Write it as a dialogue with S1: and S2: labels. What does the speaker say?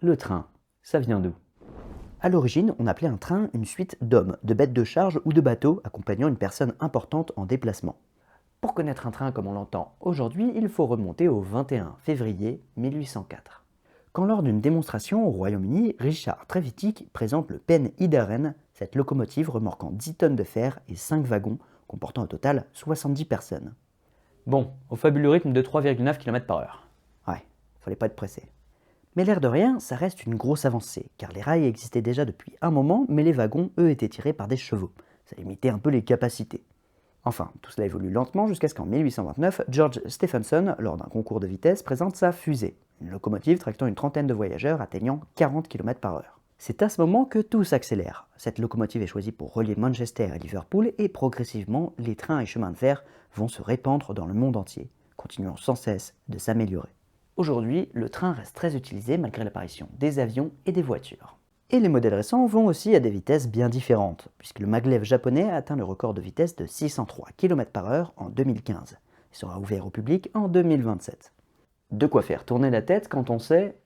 S1: Le train, ça vient d'où? À l'origine, on appelait un train une suite d'hommes, de bêtes de charge ou de bateaux accompagnant une personne importante en déplacement. Pour connaître un train comme on l'entend aujourd'hui, il faut remonter au 21 février 1804. Quand lors d'une démonstration au Royaume-Uni, Richard Trevithick présente le Pen Idaren, cette locomotive remorquant 10 tonnes de fer et 5 wagons, comportant au total 70 personnes.
S2: Bon, au fabuleux rythme de 3,9 km/h.
S1: Ouais, fallait pas être pressé. Mais l'air de rien, ça reste une grosse avancée, car les rails existaient déjà depuis un moment, mais les wagons, eux, étaient tirés par des chevaux. Ça limitait un peu les capacités. Enfin, tout cela évolue lentement jusqu'à ce qu'en 1829, George Stephenson, lors d'un concours de vitesse, présente sa fusée, une locomotive tractant une trentaine de voyageurs atteignant 40 km/h. C'est à ce moment que tout s'accélère. Cette locomotive est choisie pour relier Manchester et Liverpool et progressivement, les trains et chemins de fer vont se répandre dans le monde entier, continuant sans cesse de s'améliorer. Aujourd'hui, le train reste très utilisé malgré l'apparition des avions et des voitures. Et les modèles récents vont aussi à des vitesses bien différentes, puisque le maglev japonais a atteint le record de vitesse de 603 km/h en 2015 et sera ouvert au public en 2027.
S2: De quoi faire tourner la tête quand on sait